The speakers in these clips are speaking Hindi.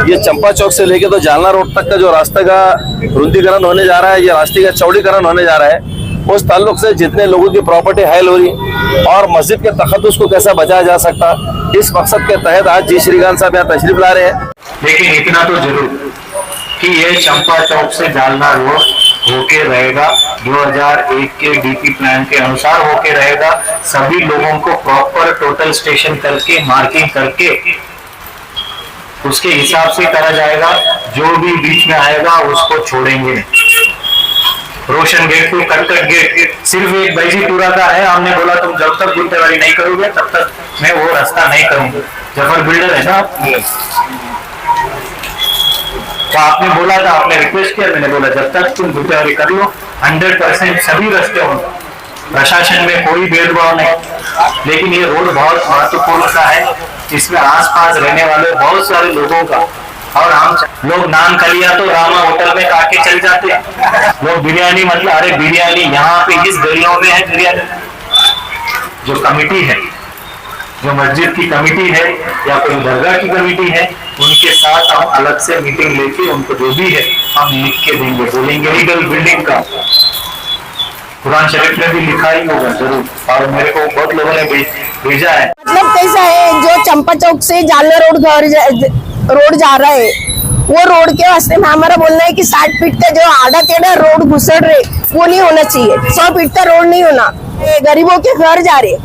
ये चंपा चौक से लेके तो जालना रोड तक का जो रास्ते का रुंदीकरण होने जा रहा है, ये रास्ते का चौड़ीकरण होने जा रहा है, उस ताल्लुक से जितने लोगों की प्रॉपर्टी हायल हो रही और मस्जिद के तखद्दुस को कैसा बचाया जा सकता, इस मकसद के तहत आज जी श्रीकांत साहब यहाँ तशरीफ ला रहे हैं। लेकिन इतना तो जरूर कि ये चंपा चौक से जालना रोड होके रहेगा, 2001 के डीपी प्लान के अनुसार होके रहेगा। सभी लोगों को प्रॉपर टोटल स्टेशन करके मार्किंग करके उसके हिसाब से करा जाएगा। जो भी बीच में आएगा उसको छोड़ेंगे। रोशन गेट को कट गेट सिर्फ एक बैजीपुरा का है। हमने बोला तुम जब तक गुंटेवारी नहीं करोगे तब तक मैं वो रास्ता नहीं करूंगा। जफर बिल्डर है ना, तो आपने बोला था, आपने रिक्वेस्ट किया, मैंने बोला जब तक तुम गुंटेवारी कर लो 100% सभी रास्ते होंगे। प्रशासन में कोई भेदभाव नहीं, लेकिन ये रोड बहुत महत्वपूर्ण सा है। इसमें आसपास रहने वाले बहुत सारे लोगों का, और हम लोग नान कलिया तो रामा होटल में खा के चल जाते हैं। लोग बिरयानी मतलब अरे बिरयानी यहाँ पे इस गलियों में है बिरयानी। जो कमिटी है, जो मस्जिद की कमिटी है या कोई दरगाह की कमिटी है, उनके साथ हम अलग से मीटिंग लेके उनको जो भी है हम लिख के देंगे। बोलेंगे लीगल बिल्डिंग का कुरान शरीफ में भी लिखा ही होगा जरूर, और मेरे को बहुत लोगों ने भेजा है। मतलब कैसा है, जो चंपा चौक से जालना रोड जा रहा है, वो रोड के वास्ते में हमारा बोलना है कि 60 फीट का जो आधा टेढ़ा रोड घुसड़ रहे वो नहीं होना चाहिए। 100 फीट का रोड नहीं होना। गरीबों के घर जा रहे,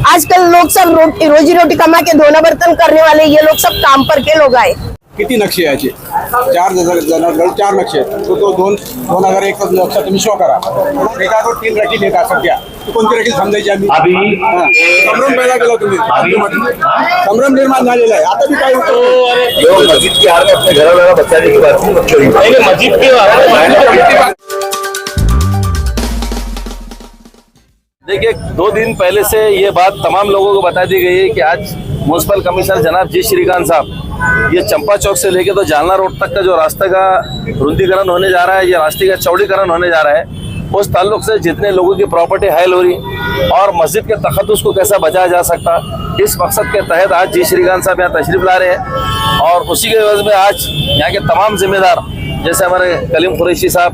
आजकल लोग सब रोजी रोटी कमा के धोना बर्तन करने वाले, ये लोग सब काम पर के लोग आए। किती नक्षे याचे 4 नक्षे तो 2,001 नक्षा तुम्ही शो करा। एका तो 3 रखी देता सध्या कोणती रखी समजायची आम्ही संभ्रम पैदा केला तुम्ही, संभ्रम निर्माण झालेला आहे। आता भी काय होतं, मस्जिद की आड़ में अपने घर वाला बचाने की बात नहीं, मस्जिद की देखिए 2 दिन पहले से ये बात तमाम लोगों को बता दी गई है कि आज म्युनिसिपल कमिश्नर जनाब जी श्रीकांत साहब ये चंपा चौक से लेके तो जालना रोड तक का जो रास्ते का रुंदीकरण होने जा रहा है, ये रास्ते का चौड़ीकरण होने जा रहा है, उस ताल्लुक से जितने लोगों की प्रॉपर्टी हायल हो रही और मस्जिद के तखद्दुस को कैसा बचाया जा सकता, इस मकसद के तहत आज जी श्रीकांत साहब यहाँ तशरीफ ला रहे हैं। और उसी के वजह में आज यहाँ के तमाम जिम्मेदार, जैसे हमारे कलीम कुरैशी साहब,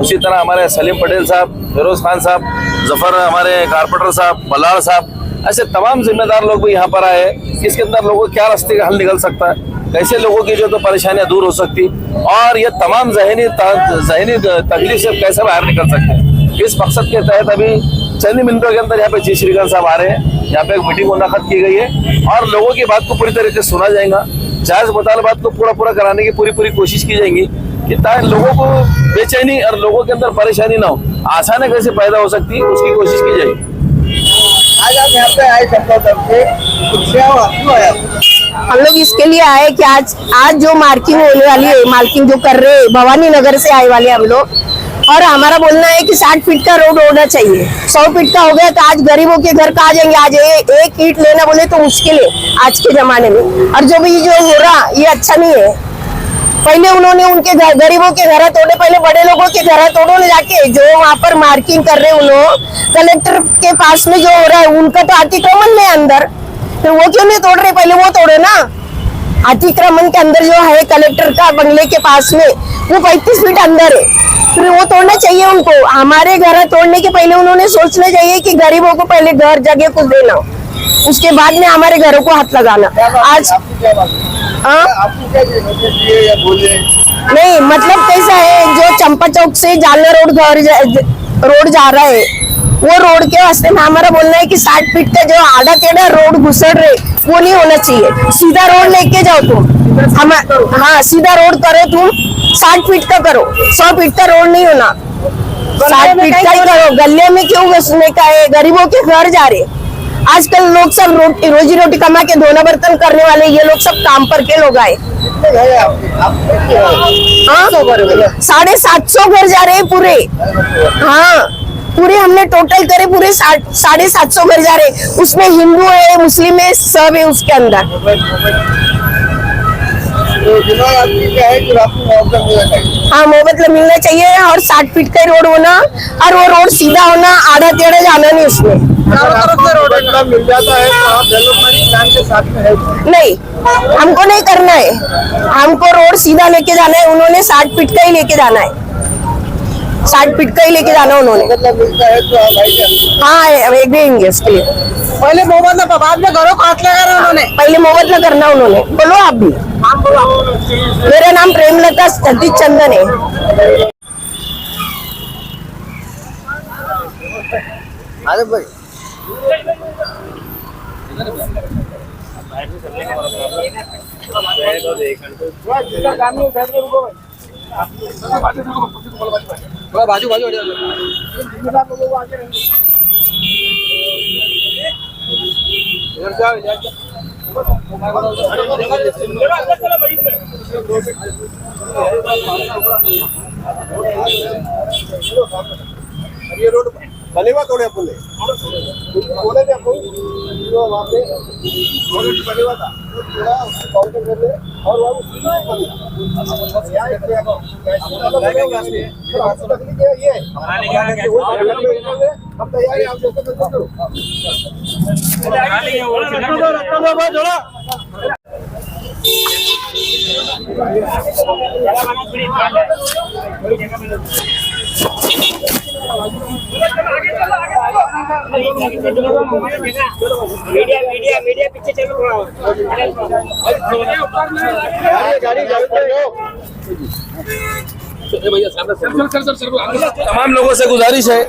उसी तरह हमारे सलीम पटेल साहब, फिरोज खान साहब, जफर हमारे कारपेंटर साहब, बल्लाड़ साहब, ऐसे तमाम जिम्मेदार लोग भी यहाँ पर आए कि इसके अंदर लोगों क्या रास्ते का हल निकल सकता है, कैसे लोगों की जो तो परेशानियां दूर हो सकती और ये तमाम जहनी तकलीफ से कैसे बाहर निकल सकते हैं। इस मकसद के तहत अभी चंद मिनटों के अंदर यहाँ पे जी श्रीकांत साहब आ रहे हैं। यहाँ पे एक मीटिंग मुनाक़द की गई है और लोगों की बात को पूरी तरीके से सुना जाएगा। जायज़ मुतालबात को पूरा कराने की पूरी कोशिश की जाएगी कि ताकि लोगों को बेचैनी और लोगों के अंदर परेशानी ना हो, आसानी कैसे पैदा हो सकती है उसकी कोशिश की जाएगी। आज आप यहाँ पे आए चंपा चौक से, हम लोग इसके लिए आए कि आज जो मार्किंग होने वाली है, मार्किंग जो कर रहे हैं, भवानी नगर से आए वाले हम लोग, और हमारा बोलना है कि 60 फीट का रोड होना चाहिए। 100 फीट का हो गया तो आज गरीबों के घर कहाँ जाएंगे। आज एक ईंट लेना बोले तो मुश्किल है आज के जमाने में, और जो भी जो हो रहा ये अच्छा नहीं है। पहले उन्होंने उनके गरीबों के घर तोड़े, पहले बड़े लोगों के घर तोड़ो ले जाके, जो वहाँ पर मार्किंग कर रहे हैं उन्होंने कलेक्टर के पास में जो हो रहा है उनका तो अतिक्रमण में अंदर, फिर वो क्यों नहीं तोड़ रहे, पहले वो तोड़े ना। अतिक्रमण के अंदर जो है कलेक्टर का बंगले के पास में वो 35 फीट अंदर है, फिर वो तोड़ना चाहिए उनको। हमारे घर तोड़ने के पहले उन्होंने सोचना चाहिए कि गरीबों को पहले घर जगह कुछ देना, उसके बाद में हमारे घरों को हाथ लगाना। आज नहीं, मतलब कैसा है, जो चंपा चौक से जालना रोड जा रहा है, वो रोड के वास्ते में हमारा बोलना है कि 60 फीट का जो आधा टेढ़ा रोड घुसड़ रहे वो नहीं होना चाहिए। सीधा रोड लेके जाओ तुम, हाँ सीधा रोड करो तुम, 60 फीट का करो, 100 फीट का रोड नहीं होना, 60 फीट का ही करो। गले में क्यों घुसने का है, गरीबों के घर जा रहे। आजकल लोग सब रोजी रोटी कमा के धोना बर्तन करने वाले, ये लोग सब काम पर के लोग आए। 750 घर जा रहे हैं पूरे, हाँ पूरे हमने टोटल करे पूरे 750 घर जा रहे। उसमें हिंदू है, मुस्लिम है, सब है उसके अंदर। हाँ मुआवजा मिलना चाहिए, और 60 फीट का रोड होना, और वो रोड सीधा होना, आधा टेढ़ा जाना नहीं उसमें। चारों तरफ से रोड मिल जाता है, डेवलपमेंट प्लान के साथ में है नहीं, हमको नहीं करना है, हमको रोड सीधा लेके जाना है। उन्होंने 60 फीट का ही लेके जाना है, 60 फीट का ही लेके जाना उन्होंने। हाँ देंगे इसके लिए। पहले मोहब्बत ना बाद में घरों को हाथ लगा रहे उन्होंने। पहले मोहब्बत न करना उन्होंने। बोलो आप भी। मेरा नाम प्रेमलता सतीश चंदन है। अरे भाई बाजू बाजू ये रोड बनेगा थोड़े अपन बोले थे आपको वहाँ पे बनेगा था काउंटर कर ले और वहाँ अब तैयार है आप मीडिया पीछे चलो तमाम लोगों से गुजारिश है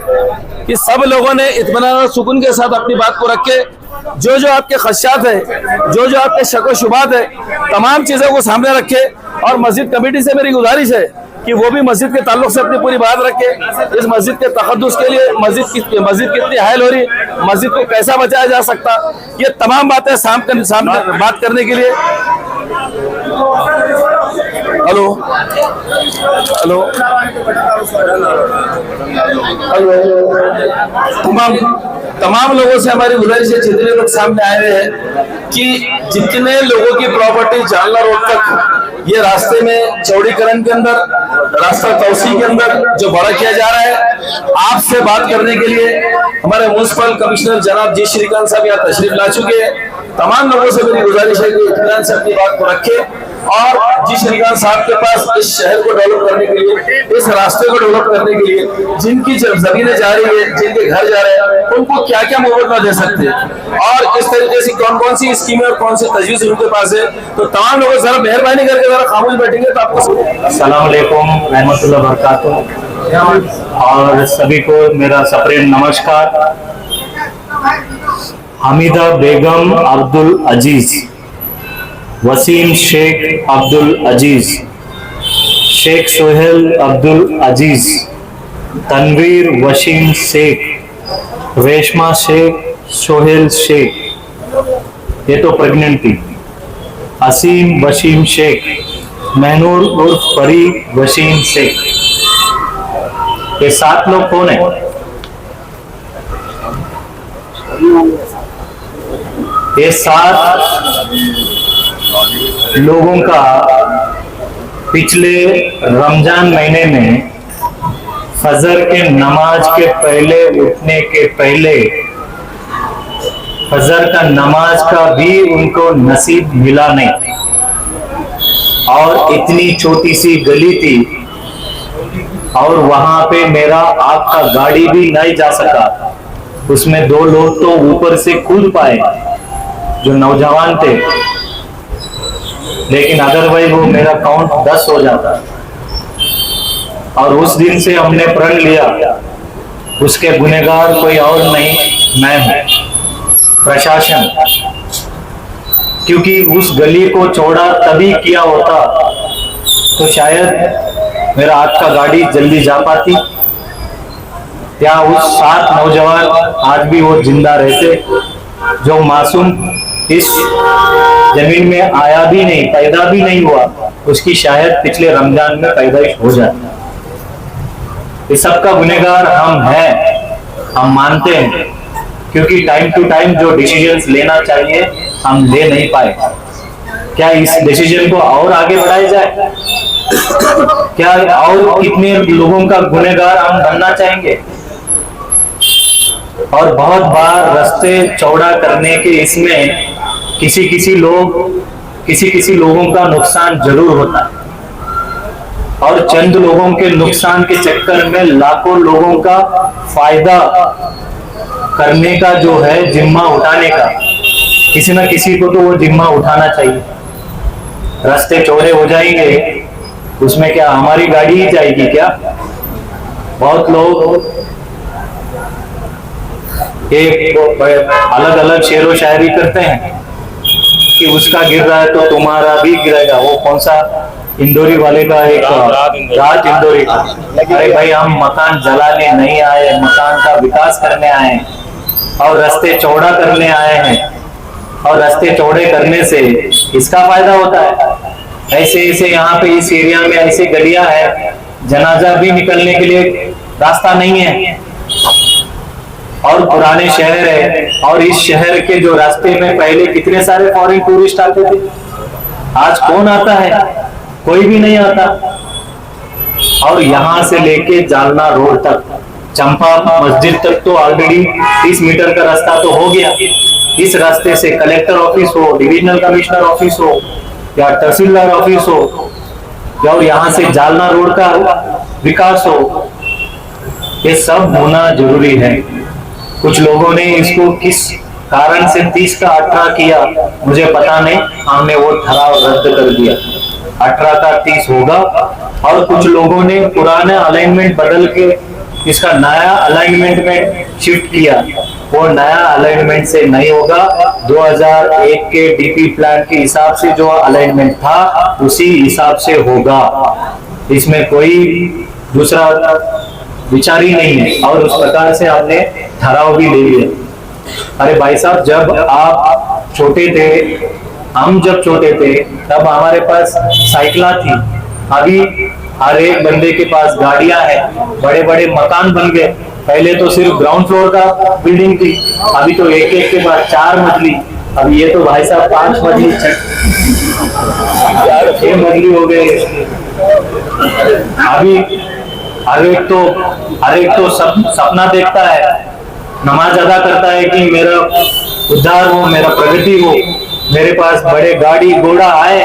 कि सब लोगों ने इत्मीनान और सुकून के साथ अपनी बात को रखे। जो जो आपके खदशात है, जो जो आपके शक व शुबात है, तमाम चीज़ों को सामने रखे। और मस्जिद कमेटी से मेरी गुजारिश है कि वो भी मस्जिद के ताल्लुक से अपनी पूरी बात रखे। इस मस्जिद के तकद्दुस के लिए मस्जिद कितनी हायल हो रही, मस्जिद को कैसा बचाया जा सकता, ये तमाम बातें सामने बात करने के लिए। हेलो हेलो हेलो तमाम लोगों से हमारी गुजारिश है, जितने लोग सामने आए हुए हैं, कि जितने लोगों की प्रॉपर्टी जालना रोड तक ये रास्ते में चौड़ीकरण के अंदर, रास्ता तौसी के अंदर जो बड़ा किया जा रहा है, आपसे बात करने के लिए हमारे म्युनिसिपल कमिश्नर जनाब जी श्रीकांत साहब यहाँ तशरीफ ला चुके हैं। तमाम लोगों से मेरी गुजारिश है कि इत्मीनान से अपनी बात को रखे और जी श्रीकांत साहब के पास इस शहर को डेवलप करने के लिए, इस रास्ते को डेवलप करने के लिए, जिनकी जमीनें जा रही है, जिनके घर जा रहे हैं, उनको क्या क्या मुआवजा दे सकते हैं और इस तरीके से कौन कौन सी स्कीमें और कौन सी तजवीज उनके पास है। तो तमाम लोगों जरा मेहरबानी करके जरा खामोश बैठेंगे तो आपको। अस्सलाम वालेकुम रहमतुल्लाह बरकातुहू और सभी को मेरा सप्रेम नमस्कार। हमीदा बेगम अब्दुल अजीज, वसीम शेख अब्दुल अजीज, शेख सोहेल अब्दुल अजीज, तनवीर वसीम शेख, रेशमा शेख, सोहेल शेख, ये तो प्रेग्नेंट थी, असीम वसीम शेख, महनूर उर्फ परी वसीम शेख, ये 7 लोग कौन है? ये 7 लोगों का पिछले रमजान महीने में फजर के नमाज के पहले उठने के पहले फजर का नमाज का भी उनको नसीब मिला नहीं। और इतनी छोटी सी गली थी और वहां पे मेरा आपका गाड़ी भी नहीं जा सका। उसमें 2 लोग तो ऊपर से कूद पाए जो नौजवान थे, लेकिन अदरवाइज वो मेरा काउंट 10 हो जाता। और उस दिन से हमने प्रण लिया, उसके गुनहगार कोई और नहीं, मैं हूं, प्रशासन। क्योंकि उस गली को चौड़ा तभी किया होता तो शायद मेरा आपका गाड़ी जल्दी जा पाती, या उस 7 नौजवान आज भी वो जिंदा रहते जो मासूम इस जमीन में आया भी नहीं, पैदा भी नहीं हुआ, उसकी शायद पिछले रमजान में पैदाइश हो जाती। इस सब का गुनहगार हम हैं, हम मानते हैं, क्योंकि टाइम टू टाइम जो डिसीजंस लेना चाहिए हम ले नहीं पाए। क्या इस डिसीजन को और आगे बढ़ाया जाए? क्या और कितने लोगों का गुनहगार हम बनना चाहेंगे? और बहुत बार रास्ते चौड़ा करने के इसमें किसी लोग किसी किसी लोगों का नुकसान जरूर होता है, और चंद लोगों के नुकसान के चक्कर में लाखों लोगों का फायदा करने का जो है जिम्मा उठाने का, किसी ना किसी को तो वो जिम्मा उठाना चाहिए। रास्ते चौड़े हो जाएंगे, उसमें क्या हमारी गाड़ी ही जाएगी क्या? बहुत लोग एक अलग अलग शेरो शायरी करते हैं कि उसका गिर रहा है तो तुम्हारा भी गिरेगा। वो कौन सा इंदौरी वाले का एक रात इंदौरी का। अरे भाई, हम मकान जलाने नहीं आए, मकान का विकास करने आए हैं और रास्ते चौड़ा करने आए हैं, और रास्ते चौड़े करने से इसका फायदा होता है। ऐसे ऐसे यहाँ पे इस एरिया में ऐसे गलियां है, जनाजा भी निकलने के लिए रास्ता नहीं है, और पुराने शहर है, और इस शहर के जो रास्ते में पहले कितने सारे फॉरेन टूरिस्ट आते थे, आज कौन आता है? कोई भी नहीं आता। और यहाँ से लेके जालना रोड तक, चंपा मस्जिद तक तो ऑलरेडी 30 मीटर का रास्ता तो हो गया। इस रास्ते से कलेक्टर ऑफिस हो, डिविजनल कमिश्नर ऑफिस हो, या तहसीलदार ऑफिस हो, या यहाँ से जालना रोड का विकास हो, ये सब होना जरूरी है। कुछ लोगों ने इसको किस कारण से 30 का 18 किया मुझे पता नहीं, हमने वो ठराव रद्द कर दिया। 18 का 30 होगा, और कुछ लोगों ने पुराना अलाइनमेंट बदल के इसका नया अलाइनमेंट में शिफ्ट किया। वो नया अलाइनमेंट से नहीं होगा, 2001 के डीपी प्लान के हिसाब से जो अलाइनमेंट था उसी हिसाब से होगा। इसमें कोई दूसरा विचार ही नहीं है, और उस प्रकार से हमने ठहराव भी ले लिया। अरे भाई साहब, जब आप छोटे थे, हम जब छोटे थे, तब हमारे पास साइकिल थी। अभी हर एक बंदे के पास गाड़ियां हैं, बड़े बड़े मकान बन गए। पहले तो सिर्फ ग्राउंड फ्लोर का बिल्डिंग थी, अभी तो एक एक के बाद 4 मंजिली, अभी ये तो भाई साहब 5 मंजिली 6 मंजिली हो गए। अभी हर एक तो सपना देखता है, नमाज अदा करता है कि मेरा उद्धार हो, मेरा प्रगति हो, मेरे पास बड़े गाड़ी घोड़ा आए,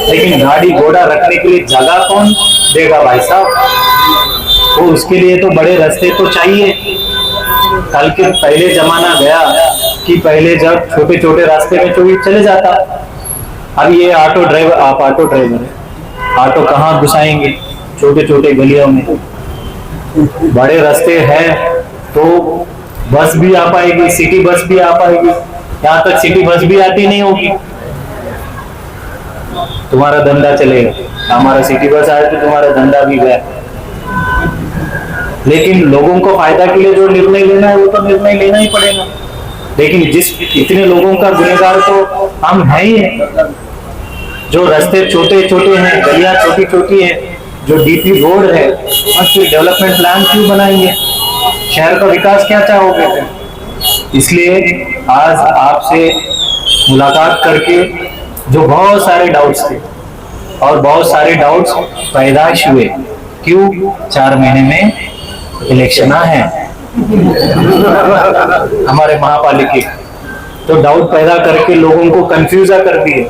लेकिन गाड़ी घोड़ा रखने के लिए जगह कौन देगा भाई साहब? तो उसके लिए तो बड़े रास्ते तो चाहिए। कल के पहले जमाना गया कि पहले जब छोटे छोटे रास्ते में कोई चले जाता। अब ये ऑटो ड्राइवर, आप ऑटो ड्राइवर है, ऑटो कहाँ घुसाएंगे छोटे छोटे गलियों में? बड़े रास्ते हैं तो बस भी आ पाएगी, सिटी बस भी आ पाएगी। यहाँ तक सिटी बस भी आती नहीं होगी, तुम्हारा धंधा चलेगा। हमारा सिटी बस आए तो तुम्हारा धंधा भी गया। लेकिन लोगों को फायदा के लिए जो निर्णय लेना है वो तो निर्णय लेना ही पड़ेगा। लेकिन जिस इतने लोगों का गुनहगार तो हम है ही है। जो रास्ते छोटे छोटे हैं, गलियां छोटी छोटी हैं, जो डीपी रोड है, और फिर डेवलपमेंट प्लान क्यों बनाएंगे? शहर का विकास क्या चाहोगे? इसलिए आज आपसे मुलाकात करके जो बहुत सारे डाउट्स थे, और बहुत सारे डाउट्स पैदाइश हुए। क्यों? 4 महीने में इलेक्शन है हमारे महापालिका, तो डाउट पैदा करके लोगों को कंफ्यूजा कर दिए।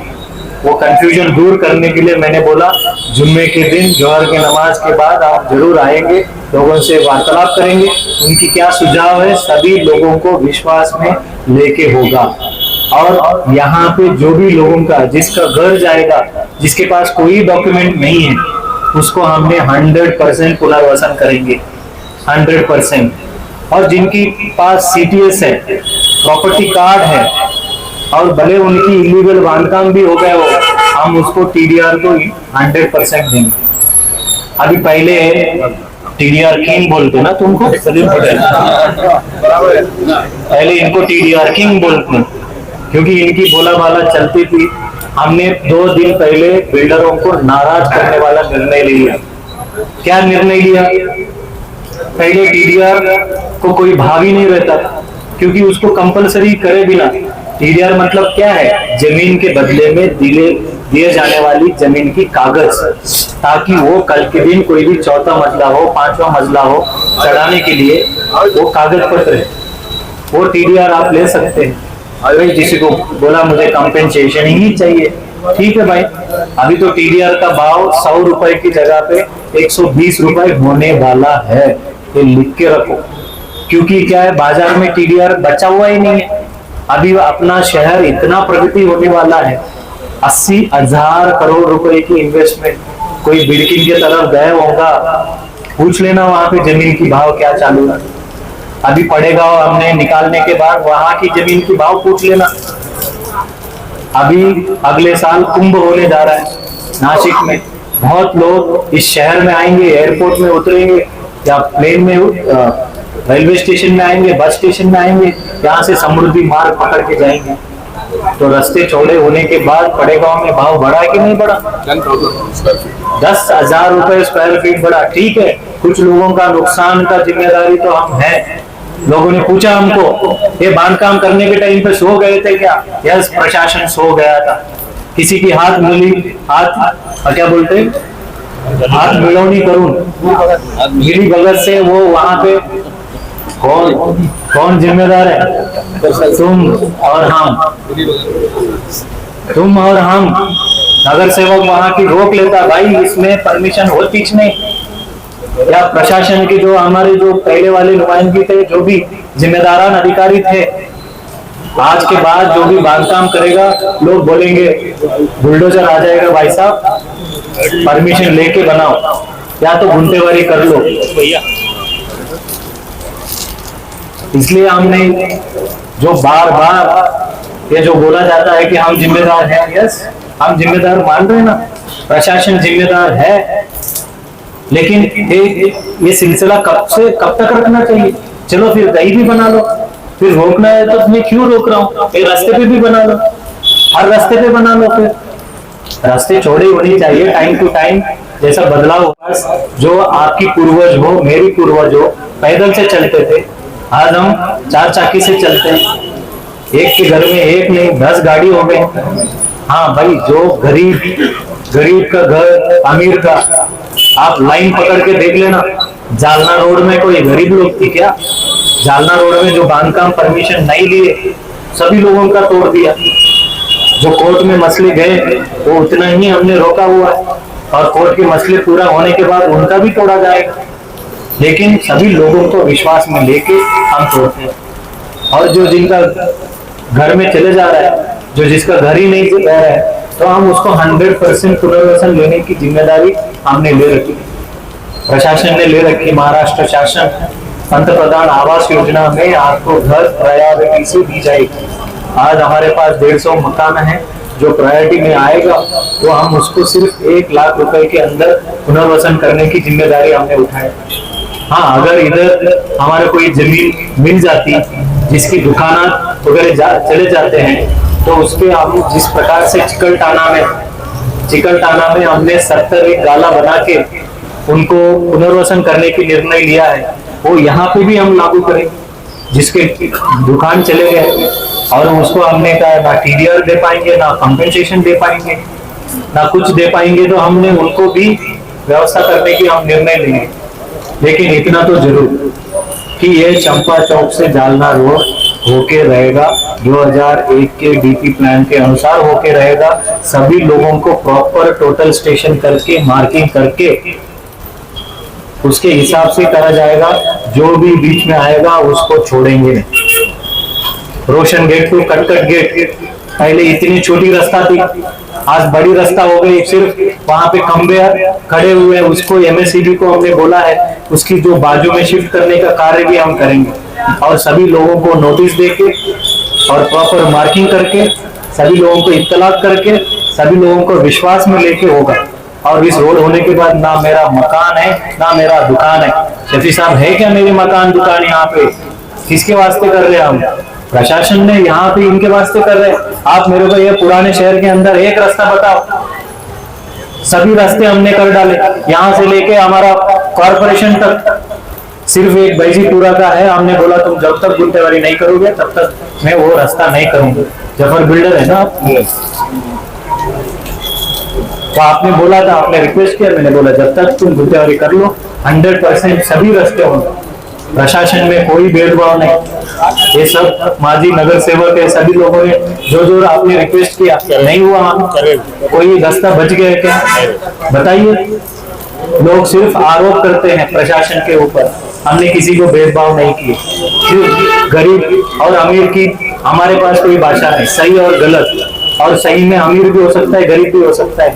वो कंफ्यूजन दूर करने के लिए मैंने बोला जुम्मे के दिन जोहर की नमाज के बाद आप जरूर आएंगे, लोगों से वार्तालाप करेंगे, उनकी क्या सुझाव है सभी लोगों को विश्वास में लेके होगा। और यहाँ पे जो भी लोगों का, जिसका घर जाएगा, जिसके पास कोई डॉक्यूमेंट नहीं है, उसको हमने 100% पुनर्वसन करेंगे, 100%। और जिनकी पास CTS है, प्रॉपर्टी कार्ड है, और भले उनकी इलीगल बांधकाम भी हो गए हो, हम उसको TDR को 100% देंगे। अभी पहले TDR किंग बोलते ना तुमको, पहले इनको TDR किंग बोलते, क्योंकि इनकी बोला बाला चलती थी। हमने 2 दिन पहले बिल्डरों को नाराज करने वाला निर्णय लिया। क्या निर्णय लिया? पहले TDR को कोई भाव ही नहीं रहता, क्योंकि उसको कंपलसरी करे बिना। TDR मतलब क्या है? जमीन के बदले में दिए जाने वाली जमीन की कागज, ताकि वो कल के दिन कोई भी 4था मंजिला हो, 5वां मंजिला हो, चढ़ाने के लिए वो कागज पत्र है, वो TDR आप ले सकते हैं। अगर किसी को बोला मुझे कंपेंसेशन ही चाहिए, ठीक है भाई, अभी तो टीडीआर का भाव 100 रुपए की जगह पे 120 रुपए होने वाला है, ये लिख के रखो। क्योंकि क्या है, बाजार में टीडीआर बचा हुआ ही नहीं है। अभी अपना शहर इतना प्रगति होने वाला है, 80,000 करोड़ रुपए की इन्वेस्टमेंट। कोई बिल्डिंग की तरफ गए होगा, पूछ लेना वहां पे जमीन की भाव क्या चालू है। अभी पड़ेगा हमने निकालने के बाद वहां की जमीन की भाव पूछ लेना। अभी अगले साल कुंभ होने जा रहा है नासिक में, बहुत लोग इस शहर में आएंगे, एयरपोर्ट में उतरेंगे या प्लेन में रेलवे स्टेशन में आएंगे, बस स्टेशन में आएंगे, यहाँ से समृद्धि मार्ग पकड़ के जाएंगे। तो रास्ते चौड़े होने के बाद पड़ेगांव में भाव बढ़ा कि नहीं बढ़ा? 10,000 रुपए स्क्वायर फीट बढ़ा। ठीक है, कुछ लोगों का नुकसान का जिम्मेदारी तो हम हैं। लोगों ने पूछा हमको, ये बांधकाम करने के टाइम पे सो गए थे क्या? यस, प्रशासन सो गया था। किसी की हाथ क्या बोलते हैं, हाथ मिलौनी करूं, मिली भगत से वो वहां पे कौन जिम्मेदार है? तुम और हम नगर सेवक वहां की रोक लेता। भाई इसमें परमिशन होती नहीं, या प्रशासन के जो हमारे जो पहले वाले नुमाइंदगी थे, जो भी जिम्मेदारान अधिकारी थे, आज के बाद जो भी बांधकाम करेगा लोग बोलेंगे बुलडोजर आ जाएगा, भाई साहब परमिशन लेके बनाओ या तो गुंटेवारी कर लो भैया। इसलिए हमने जो बार बार ये जो बोला जाता है कि हम जिम्मेदार हैं, यस हम जिम्मेदार मान रहे हैं ना, प्रशासन जिम्मेदार है, लेकिन ये सिलसिला कब तक रखना चाहिए? चलो फिर कहीं भी बना लो, फिर रोकना है तो मैं क्यों रोक रहा हूँ? एक रास्ते पे भी बना लो, हर रास्ते पे बना लो। फिर रास्ते चौड़े होने चाहिए, टाइम टू टाइम जैसा बदलाव होगा। जो आपकी पूर्वज हो, मेरी पूर्वज हो, पैदल से चलते थे, आज हम 4 चाकी से चलते हैं। एक के घर में एक नहीं 10 गाड़ी हो गए। हाँ भाई, जो गरीब का घर, अमीर का, आप लाइन पकड़ के देख लेना। जालना रोड में कोई गरीब लोग थी क्या? जालना रोड में जो बांधकाम परमिशन नहीं लिए, सभी लोगों का तोड़ दिया। जो कोर्ट में मसले गए वो उतना ही हमने रोका हुआ है, और कोर्ट के मसले पूरा होने के बाद उनका भी तोड़ा जाएगा। लेकिन सभी लोगों को विश्वास में लेके हम तोड़ते हैं। और जो जिनका घर में चले जा रहा है, जो जिसका घर ही नहीं रह रहा है, तो हम उसको 100% पुनर्वसन लेने की जिम्मेदारी हमने ले रखी, प्रशासन ने ले रखी। महाराष्ट्र शासन पंतप्रधान आवास योजना में आपको घर प्रायोरिटी से दी जाएगी। आज हमारे पास 150 मकान है जो प्रायोरिटी में आएगा, तो हम उसको सिर्फ 1 लाख रुपए के अंदर पुनर्वसन करने की जिम्मेदारी हमने उठाई। हाँ, अगर इधर हमारे कोई जमीन मिल जाती जिसकी दुकान वगैरह चले जाते हैं, तो उसके हम जिस प्रकार से चिकलटाना में हमने 70 एक गाला बना के उनको पुनर्वसन करने की निर्णय लिया है, वो यहाँ पे भी हम लागू करें। जिसके दुकान चले गए और उसको हमने कहा ना टीडीआर दे पाएंगे, ना कंपेंसेशन दे पाएंगे, ना कुछ दे पाएंगे, तो हमने उनको भी व्यवस्था करने की हम निर्णय लेंगे। लेकिन इतना तो जरूर कि ये चंपा चौक से जालना रोड होके रहेगा, 2001 के डीपी प्लान के अनुसार होके रहेगा। सभी लोगों को प्रॉपर टोटल स्टेशन करके मार्किंग करके उसके हिसाब से करा जाएगा। जो भी बीच में आएगा उसको छोड़ेंगे नहीं। रोशन गेट टू कटकट गेट, पहले इतनी छोटी रास्ता थी, आज बड़ी रास्ता हो गई। सिर्फ वहां पे खंबे खड़े हुए, उसको एमएससीबी को हमने बोला है उसकी जो बाजू में शिफ्ट करने का कार्य भी हम करेंगे, और सभी लोगों को नोटिस देके और प्रॉपर मार्किंग करके सभी लोगों को इत्तलात करके सभी लोगों को विश्वास में लेके होगा। और इस रोड होने के बाद ना मेरा मकान है ना मेरा दुकान है। शफी साहब, है क्या मेरे मकान दुकान यहाँ पे? किसके वास्ते कर रहे हैं हम? प्रशासन ने यहाँ पे इनके वास्ते कर रहे हैं। आप मेरे को ये पुराने शहर के अंदर एक रास्ता बताओ, सभी रास्ते हमने कर डाले, यहाँ से लेके हमारा कॉर्पोरेशन तक सिर्फ एक बैजीपुरा का है। हमने बोला तुम जब तक गुंटेवारी नहीं करोगे तब तक मैं वो रास्ता नहीं करूंगा। जफर बिल्डर है ना आप, तो आपने बोला था, आपने रिक्वेस्ट किया, मैंने बोला जब तक तुम गुंटेवारी कर लो 100% सभी रास्ते होंगे। प्रशासन में कोई भेदभाव नहीं, ये सब माजी नगर सेवक है, सभी लोगों ने जो आपने रिक्वेस्ट किया नहीं हुआ, कोई रास्ता बच गया क्या? बताइए। लोग सिर्फ आरोप करते हैं प्रशासन के ऊपर, हमने किसी को भेदभाव नहीं किए। सिर्फ गरीब और अमीर की हमारे पास कोई भाषा नहीं, सही और गलत। और सही में अमीर भी हो सकता है, गरीब भी हो सकता है,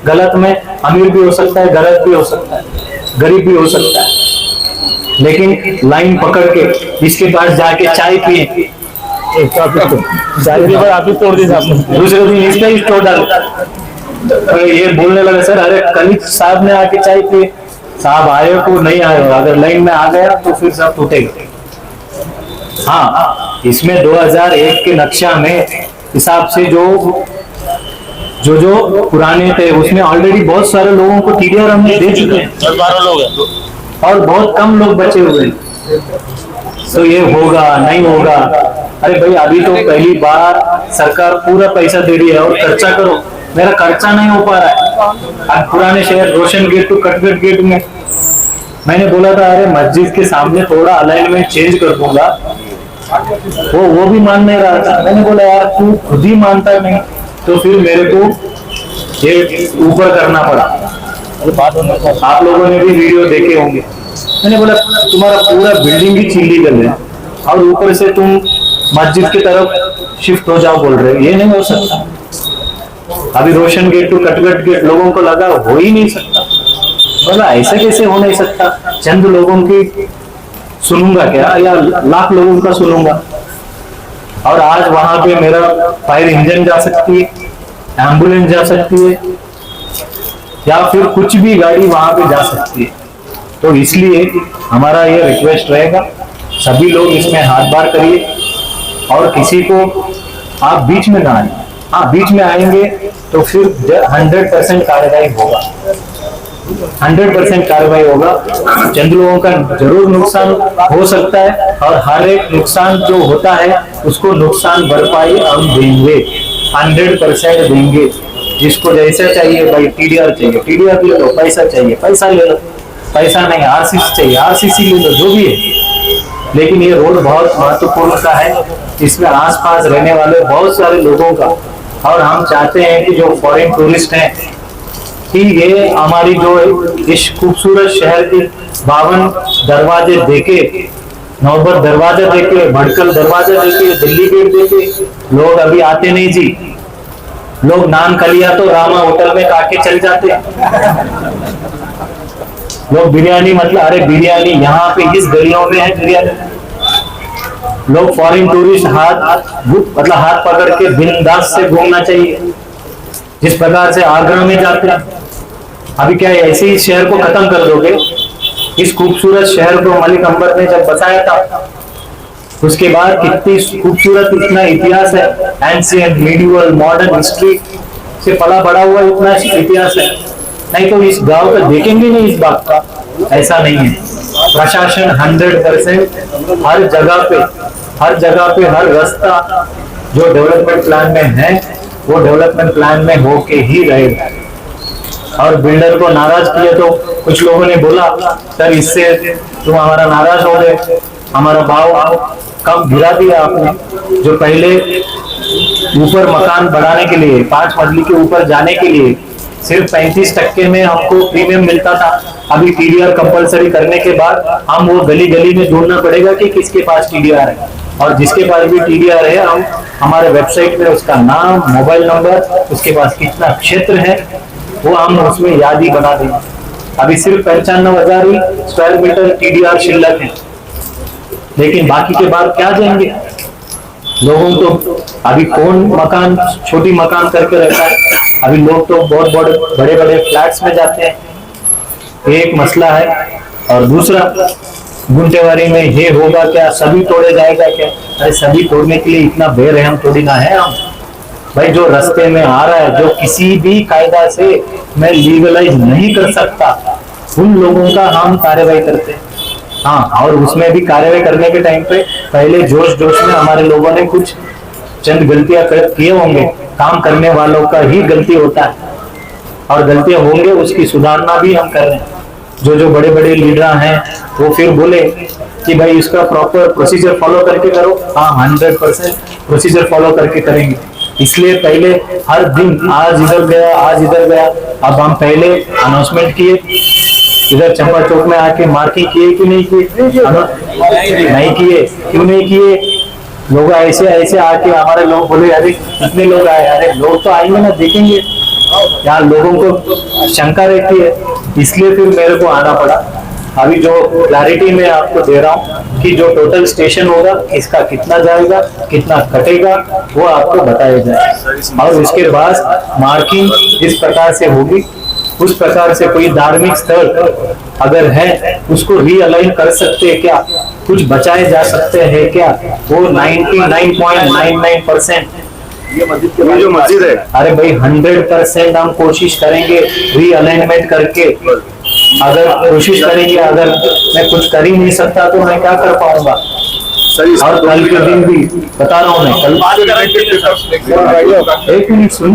गलत में अमीर भी हो सकता है, गलत भी हो सकता है, गरीब भी हो सकता है। लेकिन लाइन पकड़ के इसके पास जाके चाय पिए, आप ही तोड़ दी, दूसरे दिन इसका ही तोड़ डाल। ये बोलने लगा सर, अरे कल साहब ने आके चाय पिए, साहब आए को नहीं आए, अगर लाइन में आ गया तो फिर सब टूटेगा। हाँ, इसमें 2001 के नक्शा में हिसाब से जो पुराने थे उसमें ऑलरेडी बहुत सारे लोगों को टीडीआर हमने दे चुके हैं, 10-12 लोग हैं और बहुत कम लोग बचे हुए हैं। तो ये होगा नहीं होगा? अरे भाई, अभी तो पहली बार सरकार पूरा पैसा दे रही है और खर्चा करो। मेरा खर्चा नहीं हो पा रहा है। अब पुराने शहर रोशन गेट टू कटगट गेट में मैंने बोला था, अरे मस्जिद के सामने थोड़ा अलाइनमेंट चेंज कर दूंगा, वो भी मान नहीं रहा था। मैंने बोला यार तू खुद ही मानता नहीं तो फिर मेरे को ये ऊपर करना पड़ा। आप लोगों ने भी वीडियो देखे होंगे। मैंने बोला तुम्हारा पूरा बिल्डिंग ही चिल्ली कर रहे और ऊपर से तुम मस्जिद की तरफ शिफ्ट हो जाओ बोल रहे, ये नहीं हो सकता। अभी रोशन गेट टू कटगट गेट लोगों को लगा हो ही नहीं सकता। बोला ऐसा कैसे हो नहीं सकता? चंद लोगों की सुनूंगा क्या या लाख लोगों का सुनूंगा? और आज वहां पे मेरा फायर इंजन जा सकती है, एम्बुलेंस जा सकती है, या फिर कुछ भी गाड़ी वहां पे जा सकती है। तो इसलिए हमारा ये रिक्वेस्ट रहेगा, सभी लोग इसमें हाथ बार करिए और किसी को आप बीच में ना आए। हाँ, बीच में आएंगे तो फिर 100% कार्रवाई होगा, 100% कार्रवाई होगा। चंद लोगों का जरूर नुकसान हो सकता है और हर एक नुकसान जो होता है उसको नुकसान भरपाई हम देंगे, 100% देंगे। जिसको जैसा चाहिए भाई, टीडीआर चाहिए टीडीआर ले लो, पैसा चाहिए पैसा ले लो, पैसा नहीं आरसीसी चाहिए आरसीसी ले लो, जो भी है। लेकिन ये रोड बहुत महत्वपूर्ण का है, इसमें आसपास रहने वाले बहुत सारे लोगों का, और हम चाहते हैं कि जो फॉरेन टूरिस्ट हैं कि ये हमारी जो इस खूबसूरत शहर के 52 दरवाजे देखे, नौबत दरवाजा देखे, भड़कल दरवाजा देखे, दिल्ली गेट देखे, लोग अभी आते नहीं जी। लोग नान खलिया तो रामा होटल में काके चल जाते। लोग बिरयानी मतलब, अरे बिरयानी यहाँ पे इस गलियों में है बिरयानी। लोग फॉरेन टूरिस्ट हाथ पकड़ के बिंदास से घूमना चाहिए, जिस प्रकार से आगरा में जाते हैं। अभी क्या ऐसे ही शहर को खत्म कर दोगे? इस खूबसूरत शहर को मलिक अंबर ने जब बसाया था, उसके बाद कितनी खूबसूरत, इतना इतिहास है, एंशिएंट, मीडिवल, मॉडर्न हिस्ट्री से पला बड़ा हुआ इतना इतिहास है। नहीं तो इस गांव का देखेंगे नहीं इस बात का, ऐसा नहीं है। प्रशासन 100% हर जगह पे हर रास्ता जो डेवलपमेंट प्लान में है वो डेवलपमेंट प्लान में होके ही रहेगा। और बिल्डर को नाराज किया तो कुछ लोगों ने बोला सर इससे तुम हमारा नाराज हो गए, हमारा भाव कम गिरा दिया आपने। जो पहले ऊपर मकान बढ़ाने के लिए 5 मंजिल के ऊपर जाने के लिए सिर्फ 35% में हमको प्रीमियम मिलता था, अभी टीडीआर कंपलसरी करने के बाद हम वो गली गली में ढूंढना पड़ेगा कि किसके पास टीडीआर है। और जिसके पास भी टीडीआर है, हम हमारे वेबसाइट में उसका नाम, मोबाइल नंबर, उसके पास कितना क्षेत्र है वो हम उसमें याद ही बना देंगे। अभी सिर्फ 95,000 ही स्क्वायर मीटर टीडीआर शिल्लक है, लेकिन बाकी के बाद क्या देंगे लोगों को? अभी कौन मकान, छोटी मकान करके रहता है? अभी लोग तो बहुत बड़े बड़े फ्लैट्स में जाते हैं। एक मसला है। और दूसरा, गुंटेवारी में ये होगा क्या, सभी तोड़े जाएगा क्या? अरे सभी तोड़ने के लिए इतना बेरहम थोड़ी ना है हम भाई। जो रास्ते में आ रहा है, जो किसी भी कायदा से मैं लीगलाइज नहीं कर सकता, उन लोगों का हम कार्रवाई करते हैं। हाँ, और उसमें भी कार्रवाई करने के टाइम पे पहले जोश में हमारे लोगों ने कुछ चंद गलतियां किए होंगे, काम करने वालों का ही गलती होता है और गलतियां होंगे, उसकी सुधारना भी हम कर रहे हैं। जो बड़े बड़े लीडर हैं वो फिर बोले कि भाई इसका प्रॉपर प्रोसीजर फॉलो करके करो, हाँ 100% प्रोसीजर फॉलो करके करेंगे। इसलिए पहले हर दिन आज इधर गया आज इधर गया, अब हम पहले अनाउंसमेंट किए, इधर चंपा चौक में आके मार्किंग किए कि नहीं किए, नहीं किए, क्यों नहीं किए? लोग ऐसे ऐसे आके हमारे लोग बोले अरे कितने लोग आए, अरे लोग तो आएंगे ना, देखेंगे, यहाँ लोगों को शंका रहती है, इसलिए फिर मेरे को आना पड़ा। अभी जो क्लैरिटी मैं आपको दे रहा हूँ कि जो टोटल स्टेशन होगा इसका कितना जाएगा कितना कटेगा वो आपको बताया जाए, और उसके बाद मार्किंग जिस प्रकार से होगी उस प्रकार से कोई धार्मिक स्थल अगर है उसको रीअलाइन कर सकते हैं क्या, कुछ बचाए जा सकते हैं क्या, वो 99.99% ये जो मस्जिद है, अरे भाई 100% हम कोशिश करेंगे रीअलाइनमेंट करके। अगर कोशिश करेंगे, अगर मैं कुछ कर ही नहीं सकता तो मैं क्या कर पाऊंगा? और कल के दिन भी बता रहा हूँ मैं, कल एक मिनट सुन,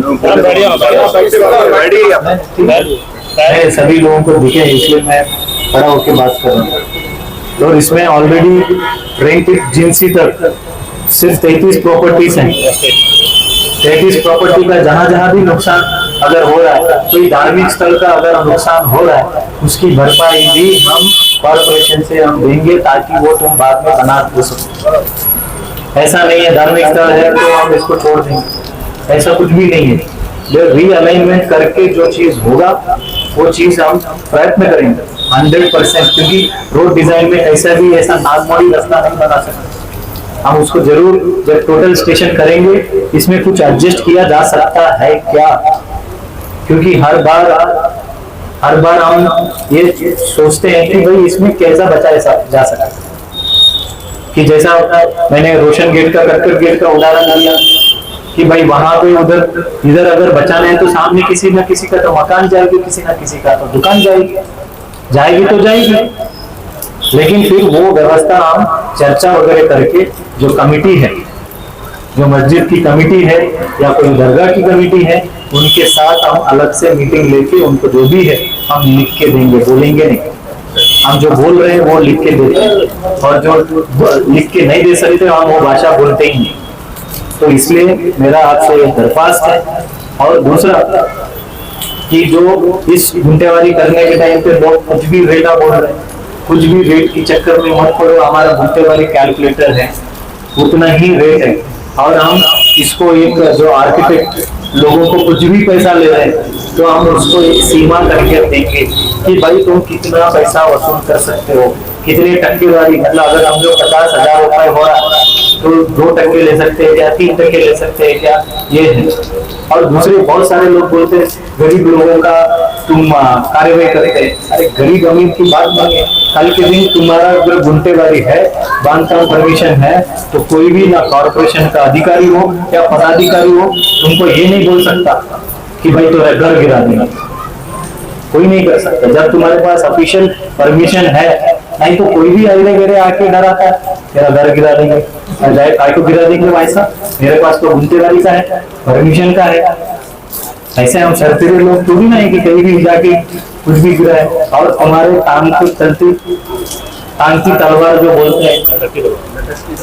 मैं सभी लोगों को दिखे इसलिए मैं खड़ा होकर बात कर रहा हूँ। तो इसमें ऑलरेडी रेंट एजेंसी तक सिर्फ 33 प्रॉपर्टीज हैं, 33 प्रॉपर्टी का जहां जहां भी नुकसान अगर हो रहा है, कोई धार्मिक स्थल का अगर नुकसान हो रहा है उसकी भरपाई भी हम कॉर्पोरेशन से हम देंगे ताकि वो तुम बाद में बना सको। ऐसा नहीं है धार्मिक स्थल है तो हम इसको छोड़ देंगे, ऐसा कुछ भी नहीं है। जो रीअलाइनमेंट करके जो चीज होगा वो चीज हम प्रयत्न करेंगे 100%, क्योंकि रोड डिजाइन में ऐसा भी ऐसा नागमोड़ी रास्ता नहीं बना सकते, हम उसको जरूर जब टोटल स्टेशन करेंगे इसमें कुछ एडजस्ट किया जा सकता है क्या, क्योंकि हर बार हम ये सोचते हैं कि भाई इसमें कैसा बचाया जा सकता है। कि जैसा मैंने रोशन गेट का कर्कट गेट का उदाहरण दिया कि भाई वहां पे उधर इधर अगर बचाना है तो सामने किसी ना किसी का तो मकान जाएगी, किसी ना किसी का तो दुकान जाएगी तो जाएगी, लेकिन फिर वो व्यवस्था हम चर्चा वगैरह करके जो कमिटी है, जो मस्जिद की कमिटी है या कोई दरगाह की कमिटी है, उनके साथ हम अलग से मीटिंग लेके उनको जो भी है हम लिख के देंगे, बोलेंगे नहीं, हम जो बोल रहे हैं वो लिख के देते हैं, और जो लिख के नहीं दे सकते हम वो भाषा बोलते ही नहीं। तो इसलिए मेरा आपसे दरख्वास्त है। और दूसरा कि जो इस गुंटेवारी करने के टाइम पे लोग कुछ भी रेटा बोल रहे हैं, कुछ भी रेट के चक्कर में मत पड़ो, हमारा गुंटेवारी कैलकुलेटर है उतना ही रेट है, और हम इसको एक जो आर्किटेक्ट लोगों को कुछ भी पैसा ले रहे हैं तो हम उसको एक सीमा करके देंगे कि भाई तुम कितना पैसा वसूल कर सकते हो, कितने टक्केवारी, मतलब अगर हम लोग 50,000 रुपए हो रहा है तो 2% ले सकते हैं क्या, 3% ले सकते हैं क्या, ये है। और दूसरे बहुत सारे लोग बोलते हैं गरीब लोगों का तुम कार्यवाही करते हैं, अरे गरीब अमीर की बात नहीं है, कल के दिन तुम्हारा अगर गुंटेवारी है, बांधकाम परमिशन है, तो कोई भी ना कॉर्पोरेशन का अधिकारी हो या पदाधिकारी हो तुमको ये नहीं बोल सकता कि भाई तो घर गिरा देना, कोई नहीं कर सकता जब तुम्हारे पास ऑफिशियल परमिशन है। नहीं तो कोई भी अगले घेरे आके डराता है तेरा घर गिरा देंगे, काय को गिरा देंगे भाई साहब, मेरे पास तो गुंटेवारी का है, परमिशन का है। ऐसे हम सरफिरे लोग तो भी नहीं कि कहीं भी जाके कुछ भी गिरा है। और हमारे टांग की चलती टांग की तलवार जो बोलते हैं,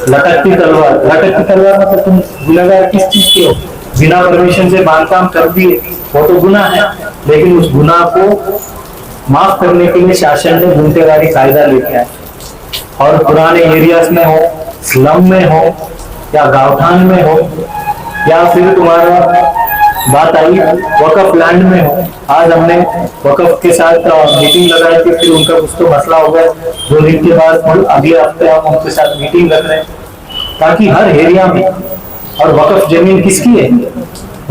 लटकती तलवार मतलब तुम गुनाहगार किस चीज के हो, बिना परमिशन से बांधकाम कर दिए वो तो गुनाह है, लेकिन उस गुनाह को माफ करने के लिए शासन ने गुंटेवारी कायदा लेके आया। और पुराने एरियाज में हो, स्लम में हो या गांवठान में हो, या फिर तुम्हारा बात आई वकफ लैंड में हो, आज हमने वकफ के साथ मीटिंग लगाई थी, फिर उनका कुछ तो मसला हो गया, 2 दिन के बाद अगले हफ्ते हम उनके साथ मीटिंग रख रहे हैं ताकि हर एरिया में। और वकफ जमीन किसकी है?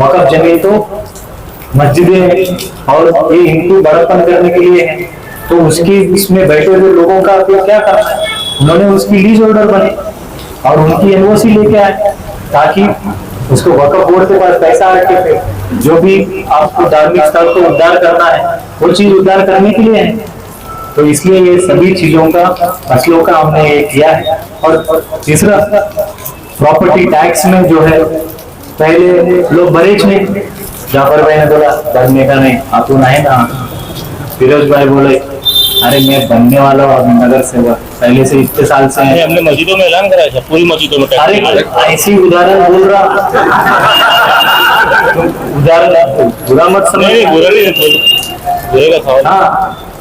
वकफ जमीन तो मस्जिदें हैं और ये हिंदू बड़प्पन करने के लिए है, तो उसकी इसमें बैठे हुए लोगों का क्या करना है, उन्होंने उसकी लीज ऑर्डर बने और उनकी एनओसी लेके आए ताकि उसको वकफ बोर्ड के पास पैसा रखे, फिर जो भी आपको धार्मिक स्थल को उद्धार करना है वो चीज उद्धार करने के लिए है। तो इसलिए ये सभी चीजों का मसलों का हमने ये किया है। और तीसरा प्रॉपर्टी टैक्स में जो है पहले लोग बरेच ने, जाफर भाई ने बोला भरने का नहीं, आप तो नहीं ना, फिरोज भाई बोले अरे मैं बनने वाला हूँ अभी नगर सेवक, पहले से इतने साल से है। हमने मस्जिदों में ऐलान कराया था, पूरी मस्जिदों में अरे ऐसी उदाहरण बोल रहा, उदाहरण बुरा मत समझ। नहीं बुरा नहीं, बुरे का था। हाँ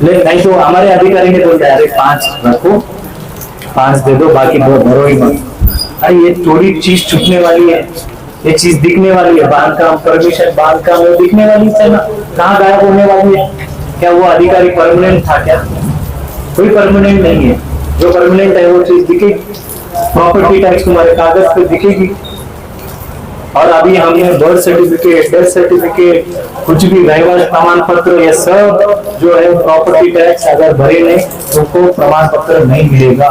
लेकिन नहीं तो हमारे अधिकारी ने बोलते अरे 5 रखो, 5 दे दो, बाकी भरो ही मत। अरे ये थोड़ी चीज छूटने वाली है, ये चीज दिखने वाली है, बांधकाम परमिशन, बांधकाम वो दिखने वाली है ना, कहाँ गायब होने वाली है? क्या वो अधिकारी परमानेंट था क्या? कोई परमानेंट नहीं है। जो परमानेंट है वो चीज दिखेगी, प्रॉपर्टी टैक्स तुम्हारे कागज पे दिखेगी। और अभी हमने बर्थ सर्टिफिकेट, डेथ सर्टिफिकेट, कुछ भी रहवास प्रमाण पत्र, ये सब जो है प्रॉपर्टी टैक्स अगर भरे नहीं तो को प्रमाण पत्र नहीं मिलेगा।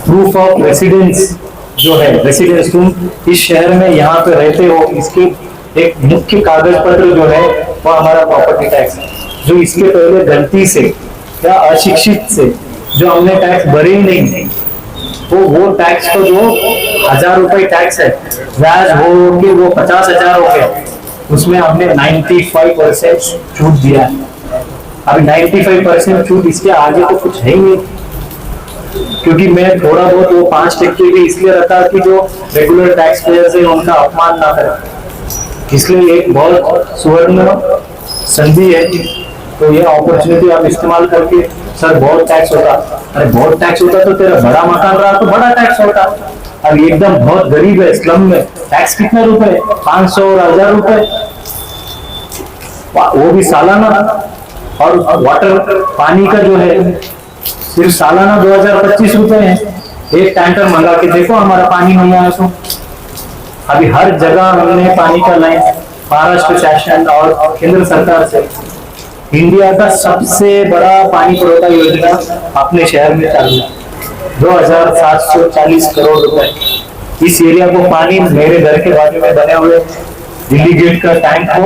प्रूफ ऑफ रेसिडेंस जो है, रेसिडेंस तुम इस शहर में यहाँ पे रहते हो, इसके एक मुख्य कागज पत्र जो है वो हमारा प्रॉपर्टी टैक्स है। जो इसके पहले गलती से या अशिक्षित से जो हमने टैक्स भरे ही नहीं, तो वो टैक्स को जो 1000 रुपए टैक्स है, ब्याज हो के वो 50,000 हो गया, उसमें हमने 95% छूट दिया है। अभी 95% छूट, इसके आगे तो कुछ है ही नहीं। क्योंकि मैं थोड़ा बहुत वो 5% भी इसलिए रखा कि जो रेगुलर टैक्स पेयर से उनका अपमान ना करे, इसलिए एक बहुत सुवर्ण संधि है। तो ये अपॉर्चुनिटी आप इस्तेमाल करके, सर बहुत टैक्स होता, अरे बहुत टैक्स होता तो तेरा बड़ा मकान रहा तो बड़ा टैक्स होता। अब एकदम बहुत गरीब है स्लम में, टैक्स कितने रुपए? 500 और 1000 रुपए, वो भी सालाना। और वाटर पानी का जो है सिर्फ सालाना 2025 रुपए है। एक टैंकर मंगा के देखो हमारा पानी नहीं आया तो। अभी हर जगह हमने पानी का लाइन महाराष्ट्र शासन और केंद्र सरकार से, इंडिया का सबसे बड़ा पानी पुरवठा योजना अपने शहर में चालू है, 2740 करोड़ रुपए। इस एरिया को पानी मेरे घर के बाजू में बने हुए दिल्ली गेट का टैंक हो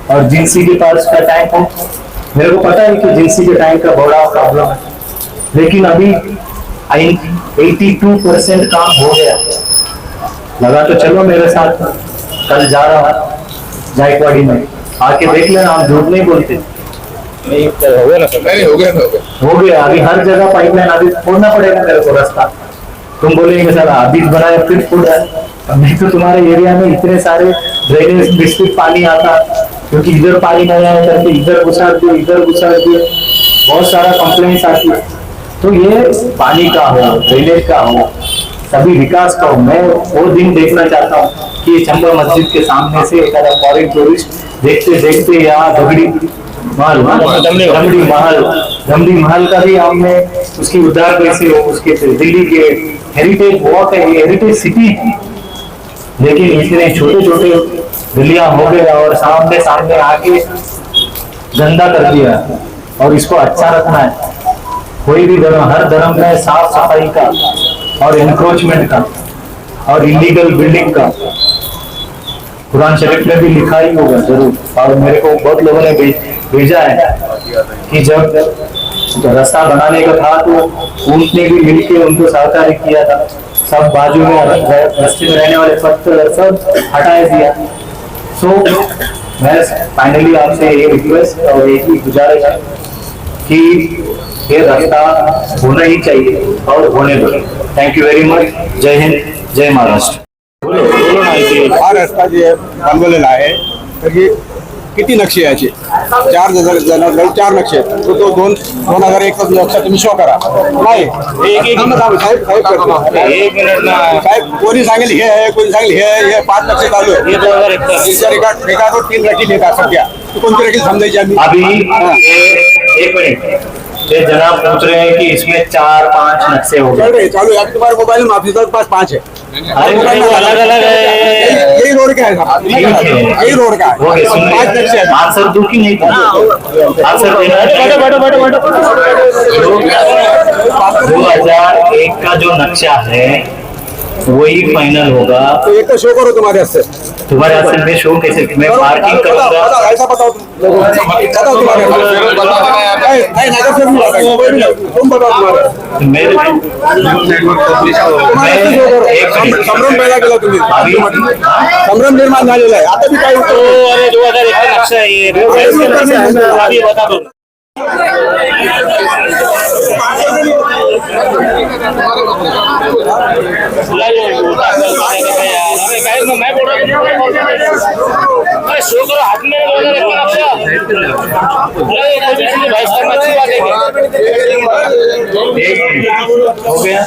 और जिंसी के पास का टैंक हो। मेरे को पता है कि जिंसी के टैंक का बड़ा प्रॉब्लम है, लेकिन अभी 82% काम हो गया। लगा तो चलो मेरे साथ, कल जा रहा हूँ जायकवाड़ी में, आके देख लेना, हम झूठ नहीं बोलते। नहीं हो गया ना सर? नहीं हो गया, हो गया। अभी हर जगह पाइपलाइन, अभी छोड़ना पड़ेगा मेरे को रास्ता। तुम बोलेंगे सर अभी बनाया फिर छोड़ रहा है, नहीं तो तुम्हारे एरिया में इतने सारे ड्रेनेज डिस्ट्रिक्ट पानी आता, क्योंकि इधर पानी नहीं आया करके इधर घुसा दिए, इधर घुसा दिए, बहुत सारा कंप्लेंट्स आती है। तो ये पानी का हो, ड्रेनेज का हो, सभी विकास का हो। मैं वो दिन देखना चाहता हूँ कि ये चंबा मस्जिद के सामने से एक फॉरेन टूरिस्ट देखते देखते यहाँ दमड़ी महल का भी हमने उसकी उद्धार कैसे हो, उसके दिल्ली के हेरिटेज वॉक है, हेरिटेज सिटी है, लेकिन इतने छोटे छोटे दिल्लियां हो गए और सामने सामने आके गंदा कर दिया। और इसको अच्छा रखना है। कोई भी धर्म, हर धर्म में साफ सफाई का और एनक्रोचमेंट का और इलीगल बिल्डिंग का कुरान शरीफ में भी लिखा ही होगा जरूर। और मेरे को बहुत लोगों ने भेजा है कि जब रास्ता बनाने का था तो ऊंट ने भी मिलकर उनको सहकारी किया था, सब बाजू में रास्ते में रहने वाले पत्थर सब हटा दिया। सो मैं फाइनली आपसे ये रिक्वेस्ट और एक ही गुजारिश है कि ये रास्ता होना ही चाहिए और होने दो। Thank you very much. जय हिंद, जय महाराष्ट्र। हा रस्ता जे बनवलेला आहे तर हे किती नक्षे याचे 4 नक्षे आहेत. तो 2001 लक्षात तुम्ही शो करा. नाही साहेब एक मिनिट ना साहेब, कोणी सांगेल हे आहे, कोणी सांगेल हे आहे, हे 5 नक्षे चालू आहे. 2001 3 रखी लेता सध्या कोणती रखी समजायची आम्ही अभी एक मिनट, ये जनाब पूछ रहे हैं कि इसमें 4-5 नक्शे हो गए चालू है. तुम्हारे मोबाइल में ऑफिस पास 5 है. अरे वो अलग अलग है, यही रोड का है साहब, यही रोड का है. 5 नक्शे हैं. आंसर दूं कि नहीं? आंसर देना है। 2001 का जो नक्शा है वही फाइनल होगा। तो एक तो शो करो तुम्हारे हाथ से. तुम्हारे हाथ से मैं शो कैसे, मैं पार्किंग करूंगा? ऐसा बताओ बताओ तुम्हारे नहीं नगर से तुम बताओ तुम्हारे संभ्रम पैदा केला तुम्ही. संभ्रम निर्माण झालेला आहे. आता बी काय अरे 2001 का नक्शा है ये, अभी बता दो। मैं बोल रहा हूँ अरे शो करो हाथ में हो गया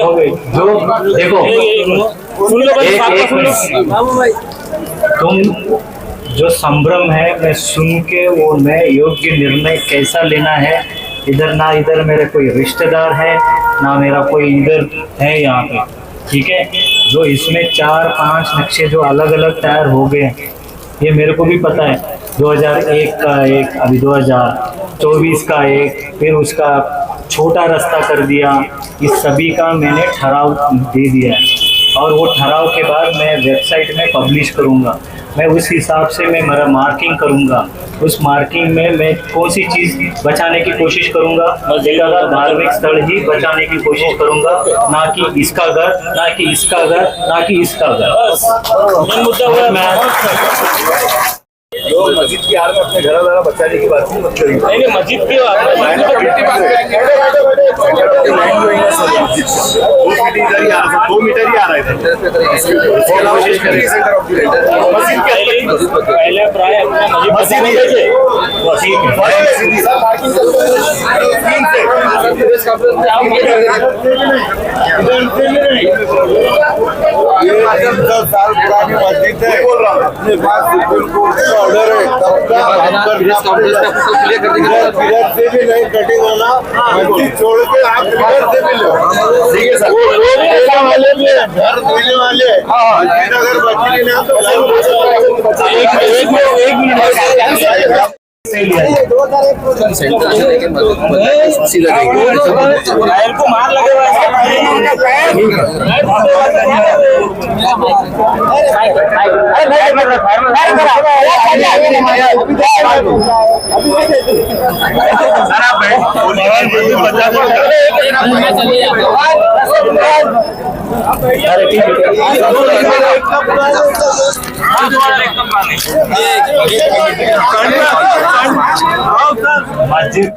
हो गई जो देखो सुन लो तुम जो संभ्रम है मैं सुन के वो मैं योग्य निर्णय कैसा लेना है इधर ना इधर मेरे कोई रिश्तेदार है ना मेरा कोई इधर है यहाँ पे ठीक है जो इसमें 4-5 नक्शे जो अलग अलग तैयार हो गए ये मेरे को भी पता है 2001 का एक अभी 2024 का एक फिर उसका छोटा रास्ता कर दिया इस सभी का मैंने ठहराव दे दिया है और वो ठहराव के बाद मैं वेबसाइट में पब्लिश करूँगा मैं उस हिसाब से मैं मेरा मार्किंग करूँगा उस मार्किंग में मैं कौन सी चीज़ बचाने की कोशिश करूँगा ज़्यादा धार्मिक स्थल ही बचाने की कोशिश करूँगा ना कि इसका घर ना कि इसका घर ना कि इसका घर मुद्दा हुआ मैं जो मस्जिद की आड़ में अपने घर वाला बचाने की बात मत करिए नहीं मस्जिद की इधर ही आ रहा 2 मीटर ही आ रहा है कोशिश करिए पहले प्राय अपना मस्जिद साल पुरानी मस्जिद है बोल रहा हूँ ऑर्डर है पिलर से भी नहीं कटिंग होना मस्जिद छोड़ के आप पिलर से भी लो ठीक है सर वाले भी घर धोने वाले मस्जिद अगर बची ना तो एक मिनट को मार लगे मस्जिद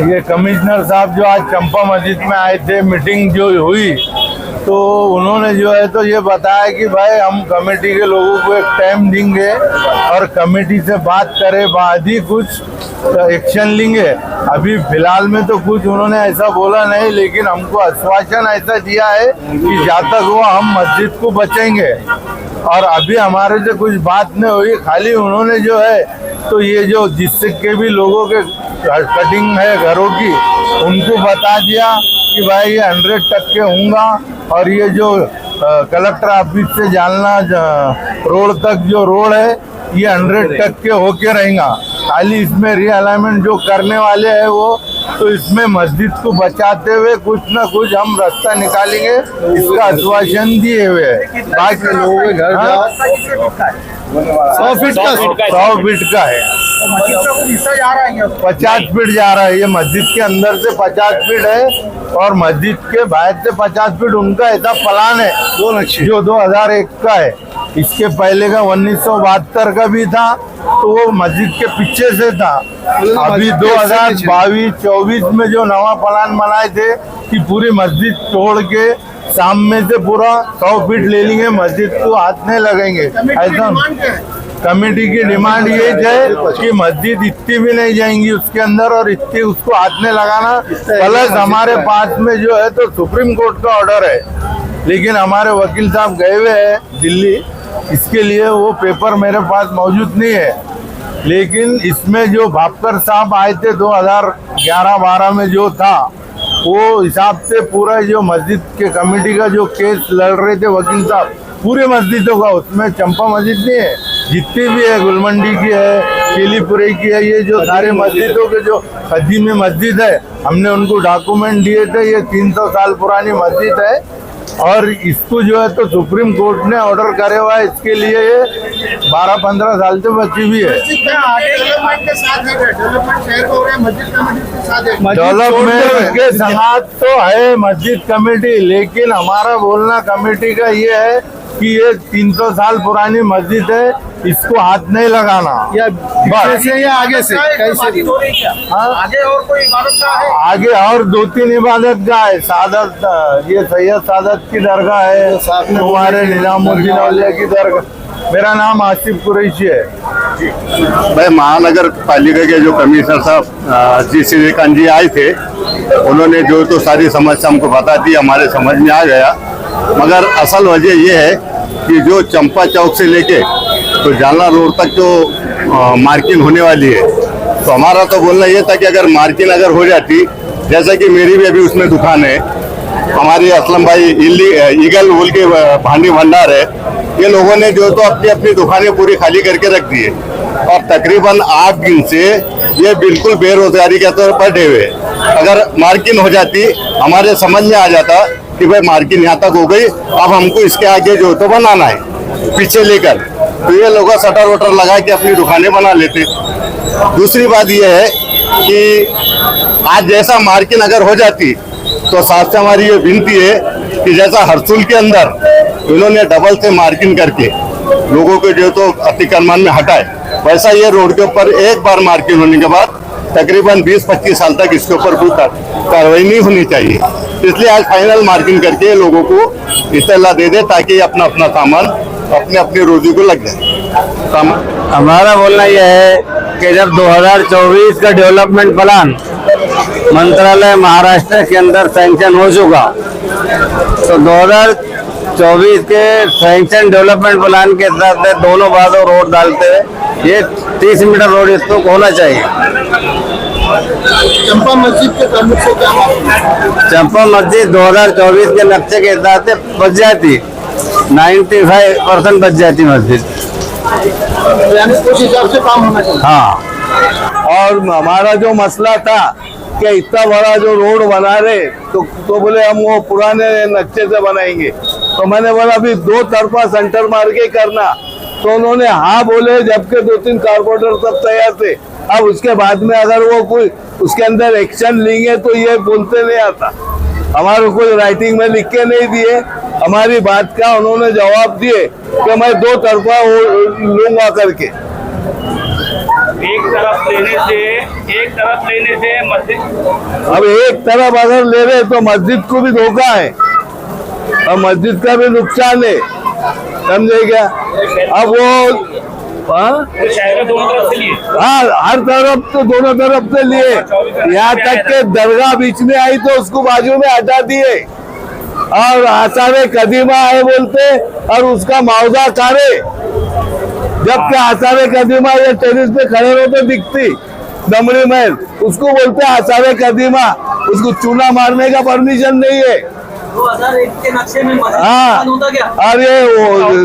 ये कमिश्नर साहब जो आज चंपा मस्जिद में आए थे मीटिंग जो हुई तो उन्होंने जो है तो ये बताया कि भाई हम कमेटी के लोगों को एक टाइम देंगे और कमेटी से बात करे बाद ही कुछ एक्शन लेंगे। अभी फिलहाल में तो कुछ उन्होंने ऐसा बोला नहीं लेकिन हमको आश्वासन ऐसा दिया है कि जब तक वो हम मस्जिद को बचेंगे और अभी हमारे से कुछ बात नहीं हुई खाली उन्होंने जो है तो ये जो जिसके भी लोगों के कटिंग है घरों की उनको बता दिया कि भाई ये 100% होगा और ये जो कलेक्टर ऑफिस से जालना रोड तक जो रोड है ये 100% होके रहेगा। खाली इसमें रीअलाइनमेंट जो करने वाले हैं वो तो इसमें मस्जिद को बचाते हुए कुछ ना कुछ हम रास्ता निकालेंगे इसका आश्वासन दिए हुए है। बाकी लोगों के घर 100 फीट का है 50 फीट जा रहा है ये मस्जिद के अंदर से 50 फीट है और मस्जिद के बाहर से 50 फीट उनका ऐसा प्लान है जो 2001 का है। इसके पहले का 1972 का भी था तो वो मस्जिद के पीछे से था। अभी 2022-24 में जो नवा प्लान बनाए थे कि पूरी मस्जिद तोड़ के सामने से पूरा 100 फीट ले लेंगे मस्जिद को हाथ नहीं लगेंगे। ऐसा कमेटी की डिमांड ये है कि मस्जिद इतनी भी नहीं जाएंगी उसके अंदर और इतनी उसको हाथ में लगाना। प्लस हमारे पास में जो है तो सुप्रीम कोर्ट का ऑर्डर है लेकिन हमारे वकील साहब गए हुए हैं दिल्ली इसके लिए वो पेपर मेरे पास मौजूद नहीं है। लेकिन इसमें जो भापकर साहब आए थे 2011-12 में जो था वो हिसाब से पूरा जो मस्जिद के कमेटी का जो केस लड़ रहे थे वकील साहब पूरे मस्जिदों का उसमें चंपा मस्जिद नहीं है जितनी भी है गुलमंडी की है केलीपुरे की है ये जो सारे मस्जिदों के जो कदीमी मस्जिद है हमने उनको डॉक्यूमेंट दिए थे। ये 300 साल पुरानी मस्जिद है और इसको जो है तो सुप्रीम कोर्ट ने ऑर्डर करे हुआ है, इसके लिए ये 12-15 साल से बची हुई है। डेवलपमेंट के साथ है, डेवलपमेंट शहर को हो रहा है, मस्जिद कमेटी के साथ है। डेवलपमेंट के साथ तो है मस्जिद कमेटी, लेकिन हमारा बोलना कमेटी का ये है कि ये 300 साल पुरानी मस्जिद है, इसको हाथ नहीं लगाना। या पीछे से या आगे से कैसे भी? आगे और कोई इबादत का है? आगे और 2-3 इबादत का है। सादत, ये सैयद सादत की दरगाह है, हमारे निजामुद्दीन औलिया की दरगाह। मेरा नाम आसिफ कुरैशी है। भाई महानगर पालिका के जो कमिश्नर साहब जी श्रीकांत जी आए थे, उन्होंने जो तो सारी समस्या हमको बता दी, हमारे समझ में आ गया। मगर असल वजह ये है कि जो चंपा चौक से लेके तो जालना रोड तक जो मार्किंग होने वाली है, तो हमारा तो बोलना ये था कि अगर मार्किंग अगर हो जाती, जैसा कि मेरी भी अभी उसमें दुकान है, हमारी असलम भाई ईगल बोल के भांडी भंडार है, ये लोगों ने जो तो अपनी अपनी दुकानें पूरी खाली करके रख दी है और तकरीबन 8 दिन से ये बिल्कुल बेरोजगारी के तौर पर डे हुए। अगर मार्किंग हो जाती, हमारे समझ में आ जाता कि भाई मार्किंग यहाँ तक हो गई, अब हमको इसके आगे जो तो बनाना है पीछे लेकर, तो ये लोग शटर वटर लगा के अपनी दुकानें बना लेते। दूसरी बात ये है कि आज जैसा मार्किंग अगर हो जाती, तो साथ से हमारी ये विनती है कि जैसा हरसुल के अंदर इन्होंने डबल से मार्किंग करके लोगों को जो तो अतिक्रमण में हटाए, वैसा ये रोड के ऊपर एक बार मार्किंग होने के बाद तकरीबन 20-25 साल तक इसके ऊपर कोई कार्रवाई नहीं होनी चाहिए। इसलिए आज फाइनल मार्किंग करके लोगों को इत्तला दे दे, ताकि अपना अपना सामान अपने अपनी रोजी को लग जाए। हमारा बोलना यह है कि जब 2024 का डेवलपमेंट प्लान मंत्रालय महाराष्ट्र के अंदर सैंक्शन हो चुका, तो 2024 के सैंक्शन डेवलपमेंट प्लान के तहत दोनों बाजू रोड डालते हुए ये 30 मीटर रोड इसको होना चाहिए। चंपा मस्जिद के प्रमुख से क्या मांग? चंपा मस्जिद 2024 के नक्शे के हिसाब से बच जाती, 95% बच जाती मस्जिद। यानी उस हिसाब से काम होना चाहिए। हाँ, और हमारा जो मसला था कि इतना बड़ा जो रोड बना रहे, तो बोले हम वो पुराने नक्शे से बनाएंगे, तो मैंने बोला अभी 2 तरफा सेंटर मार के करना, तो उन्होंने हाँ बोले, जबकि 2-3 कारपोरेटर सब तैयार थे। अब उसके बाद में अगर वो कोई उसके अंदर एक्शन लेंगे तो ये बोलते नहीं आता, हमारे को राइटिंग में लिख के नहीं दिए, हमारी बात का उन्होंने जवाब दिए कि मैं 2 तरफा लूंगा करके। एक तरफ लेने से मस्जिद, अब एक तरफ अगर ले रहे तो मस्जिद को भी धोखा है और मस्जिद का भी नुकसान है, समझे क्या? अब वो शहर दोनों तरफ से लिए, हाँ, हर तरफ तो दोनों तरफ से लिए, यहाँ तक के दरगाह बीच में आई तो उसको बाजू में हटा दिए और आसारे कदीमा है बोलते और उसका मुआवजा करे, जबकि आसारे कदीमा ये टेरिस पे खड़े होते दिखती दमड़ी महल, उसको बोलते आसारे कदीमा, उसको चूना मारने का परमिशन नहीं है। 2001 के नक्शे में हाँ, और ये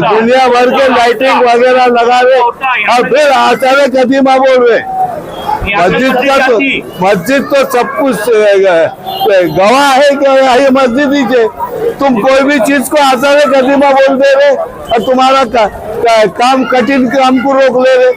दुनिया भर के लाइटिंग वगैरह लगा रहे और फिर आसारे कदीमा बोल रहे। मस्जिद तो सब कुछ गवाह है कि ये मस्जिद ही है, तुम कोई भी चीज को आसारे कदीमा बोल दे रहे और तुम्हारा काम कठिन काम को रोक ले रहे।